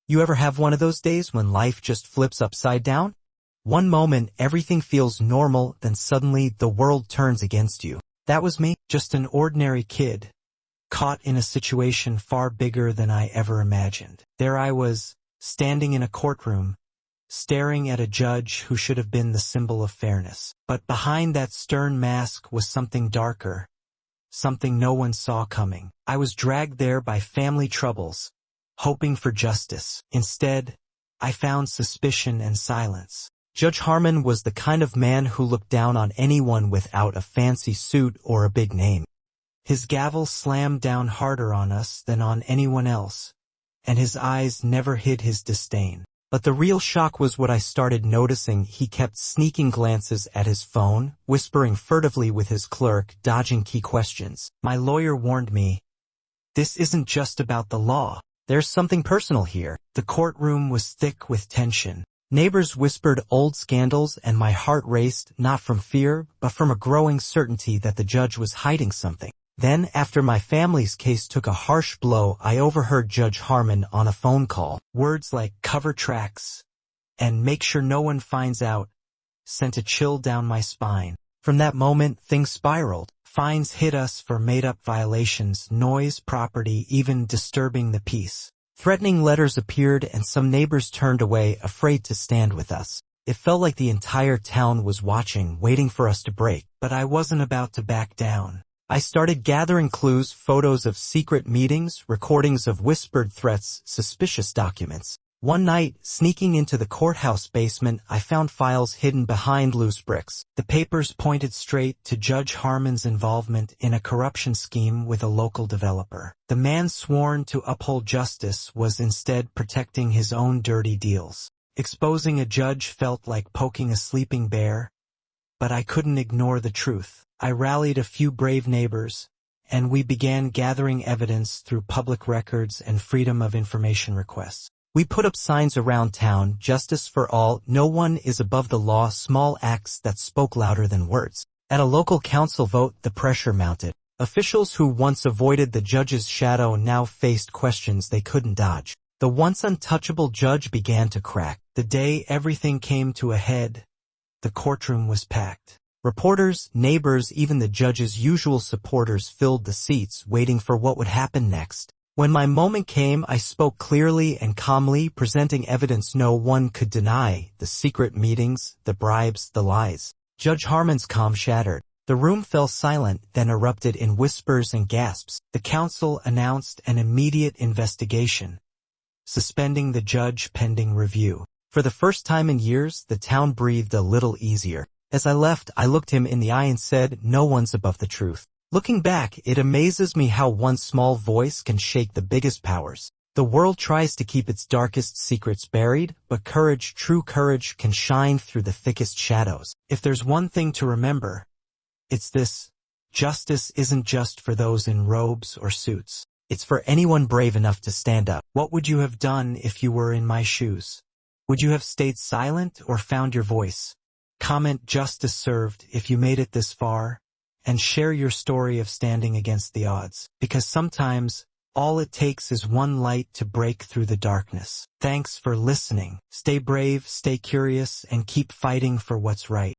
You ever have one of those days when life just flips upside down? One moment, everything feels normal, then suddenly the world turns against you. That was me, just an ordinary kid, caught in a situation far bigger than I ever imagined. There I was, standing in a courtroom, staring at a judge who should have been the symbol of fairness. But behind that stern mask was something darker, something no one saw coming. I was dragged there by family troubles, hoping for justice. Instead, I found suspicion and silence. Judge Harmon was the kind of man who looked down on anyone without a fancy suit or a big name. His gavel slammed down harder on us than on anyone else, and his eyes never hid his disdain. But the real shock was what I started noticing. He kept sneaking glances at his phone, whispering furtively with his clerk, dodging key questions. My lawyer warned me, "This isn't just about the law. There's something personal here." The courtroom was thick with tension. Neighbors whispered old scandals, and my heart raced, not from fear, but from a growing certainty that the judge was hiding something. Then, after my family's case took a harsh blow, I overheard Judge Harmon on a phone call. Words like "cover tracks" and "make sure no one finds out" sent a chill down my spine. From that moment, things spiraled. Fines hit us for made-up violations, noise, property, even disturbing the peace. Threatening letters appeared, and some neighbors turned away, afraid to stand with us. It felt like the entire town was watching, waiting for us to break. But I wasn't about to back down. I started gathering clues, photos of secret meetings, recordings of whispered threats, suspicious documents. One night, sneaking into the courthouse basement, I found files hidden behind loose bricks. The papers pointed straight to Judge Harmon's involvement in a corruption scheme with a local developer. The man sworn to uphold justice was instead protecting his own dirty deals. Exposing a judge felt like poking a sleeping bear, but I couldn't ignore the truth. I rallied a few brave neighbors, and we began gathering evidence through public records and Freedom of Information requests. We put up signs around town: "Justice for all, no one is above the law," small acts that spoke louder than words. At a local council vote, the pressure mounted. Officials who once avoided the judge's shadow now faced questions they couldn't dodge. The once untouchable judge began to crack. The day everything came to a head, the courtroom was packed. Reporters, neighbors, even the judge's usual supporters filled the seats, waiting for what would happen next. When my moment came, I spoke clearly and calmly, presenting evidence no one could deny: the secret meetings, the bribes, the lies. Judge Harmon's calm shattered. The room fell silent, then erupted in whispers and gasps. The council announced an immediate investigation, suspending the judge pending review. For the first time in years, the town breathed a little easier. As I left, I looked him in the eye and said, "No one's above the truth." Looking back, it amazes me how one small voice can shake the biggest powers. The world tries to keep its darkest secrets buried, but courage, true courage, can shine through the thickest shadows. If there's one thing to remember, it's this: justice isn't just for those in robes or suits. It's for anyone brave enough to stand up. What would you have done if you were in my shoes? Would you have stayed silent or found your voice? Comment "Justice served" if you made it this far, and share your story of standing against the odds. Because sometimes, all it takes is one light to break through the darkness. Thanks for listening. Stay brave, stay curious, and keep fighting for what's right.